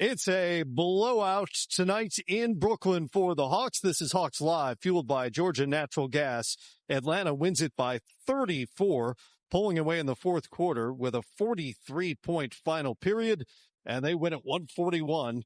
It's a blowout tonight in Brooklyn for the Hawks. This is Hawks Live, fueled by Georgia Natural Gas. Atlanta wins it by 34, pulling away in the fourth quarter with a 43-point final period, and they win at 141-107.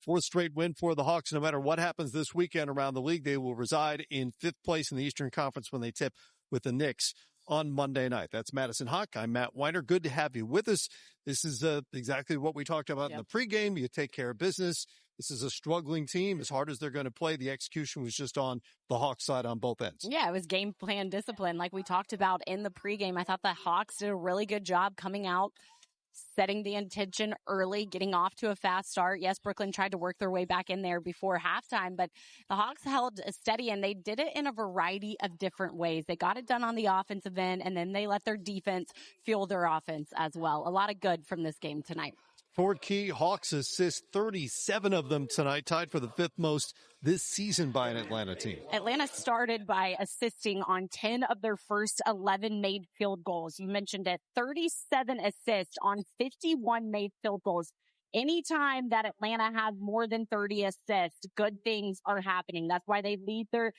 Fourth straight win for the Hawks. No matter what happens this weekend around the league, they will reside in fifth place in the Eastern Conference when they tip with the Knicks on Monday night. That's Madison Hawk. I'm Matt Weiner. Good to have you with us. This is exactly what we talked about in the pregame. You take care of business. This is a struggling team. As hard as they're going to play, the execution was just on the Hawks side on both ends. Yeah, it was game plan discipline like we talked about in the pregame. I thought the Hawks did a really good job coming out, setting the intention early, getting off to a fast start. Yes, Brooklyn tried to work their way back in there before halftime, but the Hawks held steady, and they did it in a variety of different ways. They got it done on the offensive end, and then they let their defense fuel their offense as well. A lot of good from this game tonight. Ford Key, Hawks assist 37 of them tonight, tied for the fifth most this season by an Atlanta team. Atlanta started by assisting on 10 of their first 11 made field goals. You mentioned it, 37 assists on 51 made field goals. Anytime that Atlanta has more than 30 assists, good things are happening. That's why they lead the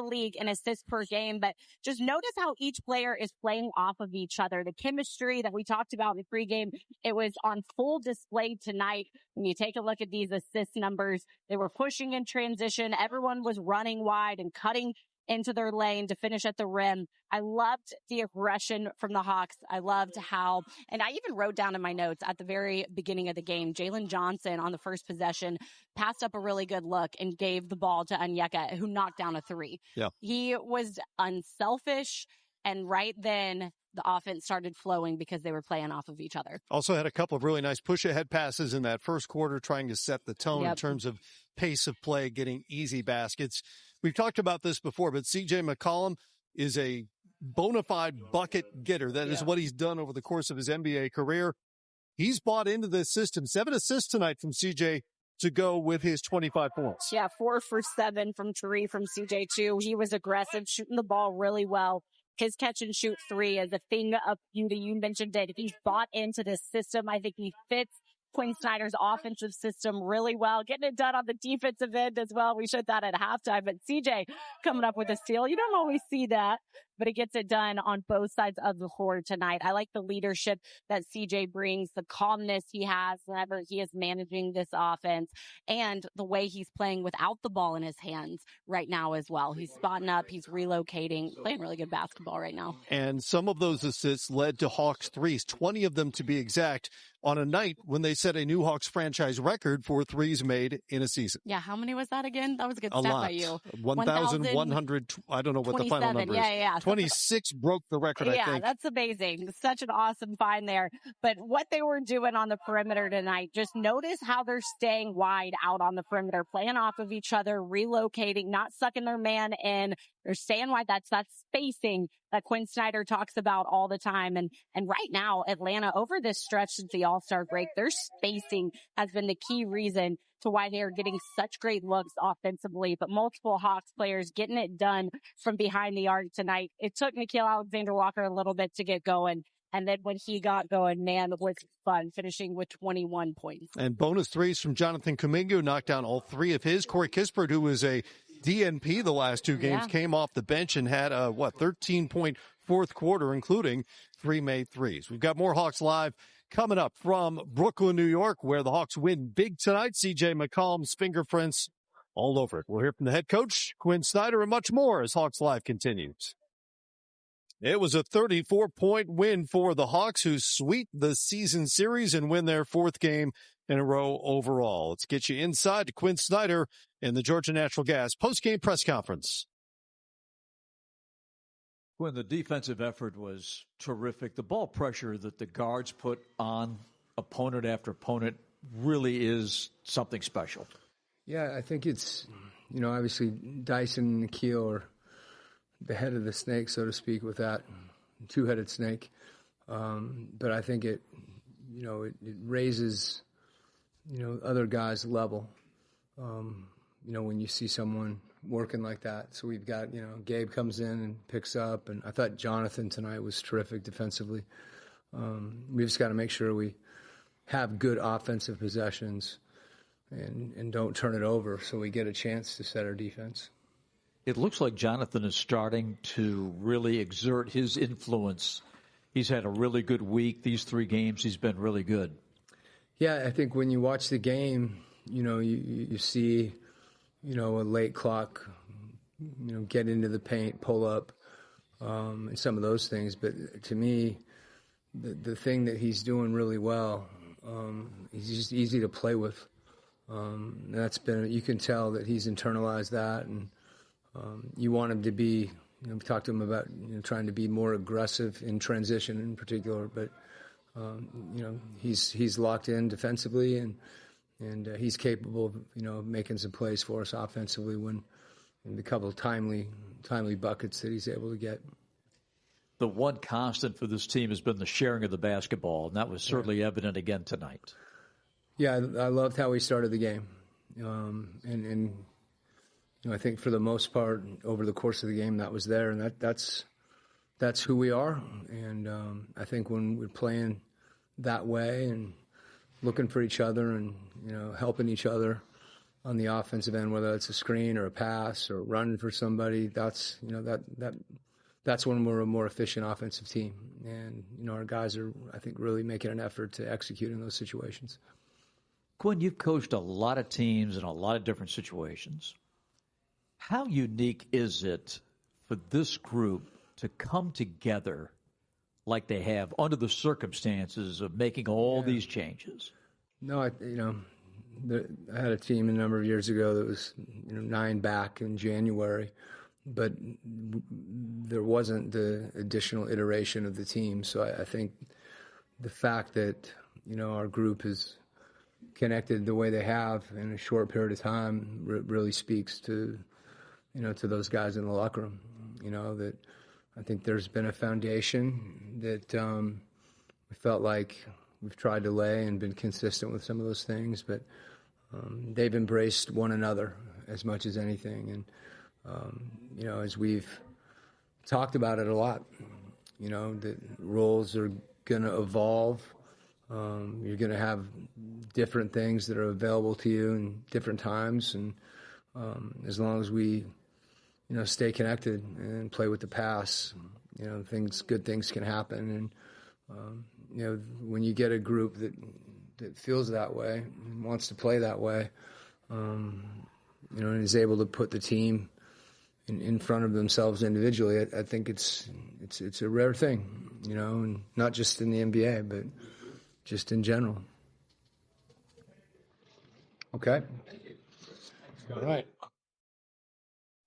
league in assists per game. But just notice how each player is playing off of each other. The chemistry that we talked about in the pregame, it was on full display tonight. When you take a look at these assist numbers, they were pushing in transition. Everyone was running wide and cutting into their lane to finish at the rim. I loved the aggression from the Hawks. I loved how, and I even wrote down in my notes at the very beginning of the game, Jalen Johnson on the first possession passed up a really good look and gave the ball to Onyeka, who knocked down a three. Yeah. He was unselfish, and right then the offense started flowing because they were playing off of each other. Also had a couple of really nice push-ahead passes in that first quarter, trying to set the tone in terms of pace of play, getting easy baskets. We've talked about this before, but CJ McCollum is a bona fide bucket getter. That is what he's done over the course of his NBA career. He's bought into this system. 7 assists tonight from CJ to go with his 25 points. Yeah, 4 for 7 from Tari from CJ too. He was aggressive, shooting the ball really well. His catch and shoot 3 is a thing of beauty. You mentioned it. If he's bought into this system, I think he fits Quinn Snyder's offensive system really well, getting it done on the defensive end as well. We showed that at halftime, but CJ coming up with a steal. You don't always see that, but he gets it done on both sides of the floor tonight. I like the leadership that CJ brings, the calmness he has whenever he is managing this offense, and the way he's playing without the ball in his hands right now as well. He's spotting up, he's relocating, playing really good basketball right now. And some of those assists led to Hawks threes, 20 of them to be exact, on a night when they set a new Hawks franchise record for threes made in a season. Yeah, how many was that again? That was a good stat by you. 1,100, I don't know what the final number is. Yeah. 26 broke the record, I think. Yeah, that's amazing. Such an awesome find there. But what they were doing on the perimeter tonight, just notice how they're staying wide out on the perimeter, playing off of each other, relocating, not sucking their man in. They're staying wide. That's that spacing that Quinn Snyder talks about all the time. And right now, Atlanta, over this stretch since the All-Star break, their spacing has been the key reason to why they are getting such great looks offensively. But multiple Hawks players getting it done from behind the arc tonight. It took Nickeil Alexander-Walker a little bit to get going. And then when he got going, man, it was fun, finishing with 21 points. And bonus threes from Jonathan Kuminga, knocked down all 3 of his. Corey Kispert, who was a DNP the last 2 games, came off the bench and had a 13-point fourth quarter, including 3 made threes. We've got more Hawks Live coming up from Brooklyn, New York, where the Hawks win big tonight. CJ McCollum's fingerprints all over it. We'll hear from the head coach, Quinn Snyder, and much more as Hawks Live continues. It was a 34-point win for the Hawks, who sweep the season series and win their 4th game in a row overall. Let's get you inside to Quinn Snyder in the Georgia Natural Gas postgame press conference. When the defensive effort was terrific, the ball pressure that the guards put on opponent after opponent really is something special. Yeah, I think it's, obviously Dyson and Nickeil are the head of the snake, so to speak, with that two-headed snake. But I think it raises, other guys' level, when you see someone working like that. So we've got, Gabe comes in and picks up, and I thought Jonathan tonight was terrific defensively. We just got to make sure we have good offensive possessions and don't turn it over, so we get a chance to set our defense. It looks like Jonathan is starting to really exert his influence. He's had a really good week. These 3 games, he's been really good. Yeah, I think when you watch the game, you see, a late clock, get into the paint, pull up, and some of those things. But to me, the thing that he's doing really well, he's just easy to play with. That's been, you can tell that he's internalized that, and you want him to be, we talked to him about trying to be more aggressive in transition in particular, but he's locked in defensively, and he's capable of making some plays for us offensively when in the couple of timely buckets that he's able to get. The one constant for this team has been the sharing of the basketball, and that was certainly evident again tonight. Yeah, I loved how we started the game, and I think for the most part over the course of the game that was there, and that's who we are. And I think when we're playing that way and looking for each other and helping each other on the offensive end, whether it's a screen or a pass or running for somebody, that's that's when we're a more efficient offensive team. And our guys are, I think, really making an effort to execute in those situations. Quinn, you've coached a lot of teams in a lot of different situations. How unique is it for this group to come together like they have under the circumstances of making all these changes? No, I had a team a number of years ago that was 9 back in January, but there wasn't the additional iteration of the team. So I think the fact that our group is connected the way they have in a short period of time really speaks to to those guys in the locker room. That I think there's been a foundation that we felt like we've tried to lay and been consistent with some of those things, but they've embraced one another as much as anything. And as we've talked about it a lot, that roles are going to evolve. You're going to have different things that are available to you in different times, and as long as we stay connected and play with the pass, good things can happen. And when you get a group that feels that way and wants to play that way, and is able to put the team in front of themselves individually, I think it's a rare thing, and not just in the NBA, but just in general. Okay. All right.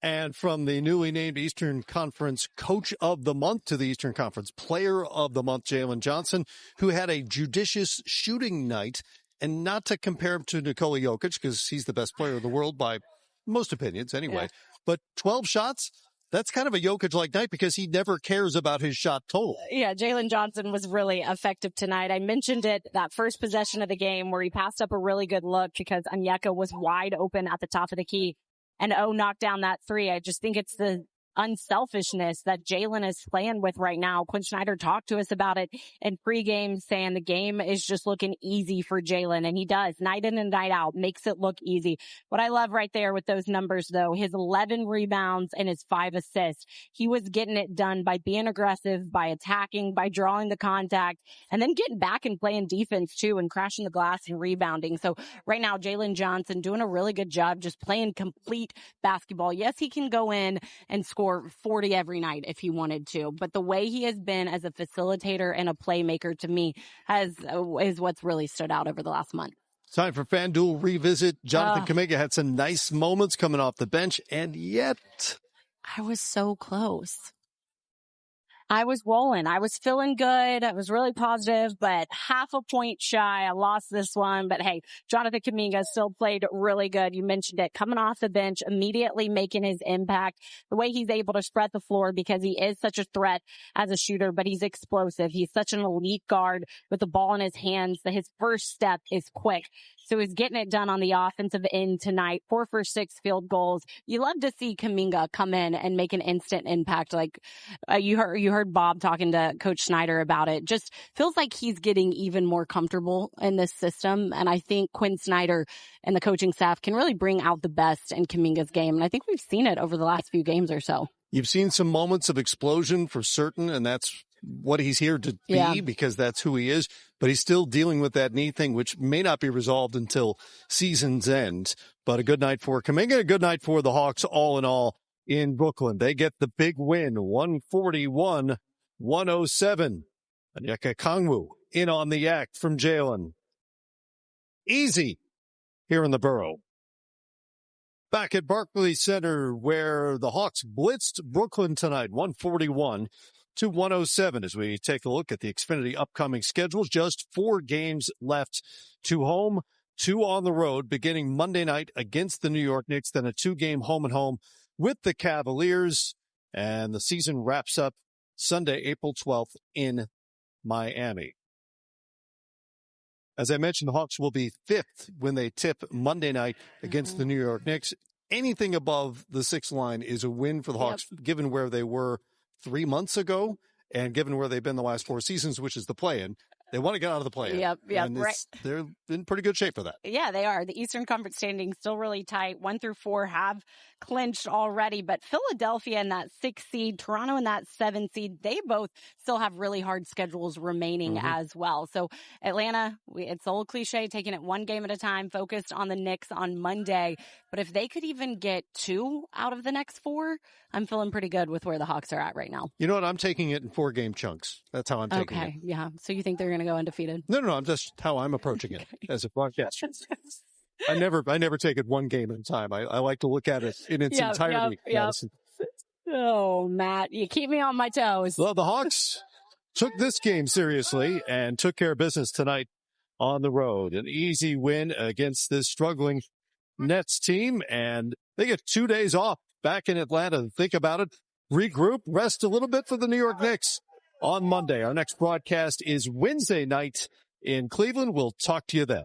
And from the newly named Eastern Conference Coach of the Month to the Eastern Conference Player of the Month, Jalen Johnson, who had a judicious shooting night, and not to compare him to Nikola Jokic, because he's the best player in the world by most opinions anyway, but 12 shots, that's kind of a Jokic-like night because he never cares about his shot total. Yeah, Jalen Johnson was really effective tonight. I mentioned it, that first possession of the game where he passed up a really good look because Onyeka was wide open at the top of the key. And knocked down that 3. I just think it's the unselfishness that Jalen is playing with right now. Quinn Snyder talked to us about it in pregame, saying the game is just looking easy for Jalen, and he does night in and night out, makes it look easy. What I love right there with those numbers, though, his 11 rebounds and his 5 assists. He was getting it done by being aggressive, by attacking, by drawing the contact, and then getting back and playing defense too, and crashing the glass and rebounding. So right now, Jalen Johnson doing a really good job just playing complete basketball. Yes, he can go in and score 40 every night if he wanted to, but the way he has been as a facilitator and a playmaker to me is what's really stood out over the last month. Time for FanDuel Revisit. Jonathan Kuminga had some nice moments coming off the bench, and yet I was so close. I was rolling. I was feeling good. I was really positive, but half a point shy. I lost this one, but hey, Jonathan Kuminga still played really good. You mentioned it, coming off the bench, immediately making his impact. The way he's able to spread the floor because he is such a threat as a shooter, but he's explosive. He's such an elite guard with the ball in his hands that his first step is quick. So he's getting it done on the offensive end tonight. 4 for 6 field goals. You love to see Kuminga come in and make an instant impact. Like you heard heard Bob talking to Coach Snyder about it. Just feels like he's getting even more comfortable in this system. And I think Quinn Snyder and the coaching staff can really bring out the best in Kuminga's game. And I think we've seen it over the last few games or so. You've seen some moments of explosion for certain, and that's what he's here to be because that's who he is. But he's still dealing with that knee thing, which may not be resolved until season's end. But a good night for Kuminga, a good night for the Hawks all in all in Brooklyn. They get the big win, 141-107. Onyeka Okongwu in on the act from Jalen. Easy here in the Borough. Back at Barclays Center, where the Hawks blitzed Brooklyn tonight, 141-107, as we take a look at the Xfinity upcoming schedules. Just 4 games left, 2 home, 2 on the road, beginning Monday night against the New York Knicks, then a 2-game home-and-home with the Cavaliers, and the season wraps up Sunday, April 12th in Miami. As I mentioned, the Hawks will be 5th when they tip Monday night against the New York Knicks. Anything above the 6th line is a win for the Hawks, given where they were 3 months ago and given where they've been the last 4 seasons, which is the play-in. They want to get out of the play-in. Right. They're in pretty good shape for that. Yeah, they are. The Eastern Conference standings still really tight. 1 through 4 have clinched already, but Philadelphia in that 6th seed, Toronto in that 7th seed, they both still have really hard schedules remaining as well. So Atlanta, it's the old cliche, taking it 1 game at a time, focused on the Knicks on Monday. But if they could even get 2 out of the next 4, I'm feeling pretty good with where the Hawks are at right now. You know what? I'm taking it in 4-game chunks. That's how I'm taking it. Okay, yeah. So you think they're going to go undefeated? No. I'm just how I'm approaching it as a broadcast. I never take it 1 game at a time. I like to look at it in its entirety. Oh, Matt, you keep me on my toes. Well, the Hawks took this game seriously and took care of business tonight on the road. An easy win against this struggling Nets team, and they get 2 days off back in Atlanta. Think about it. Regroup, rest a little bit for the New York Knicks on Monday. Our next broadcast is Wednesday night in Cleveland. We'll talk to you then.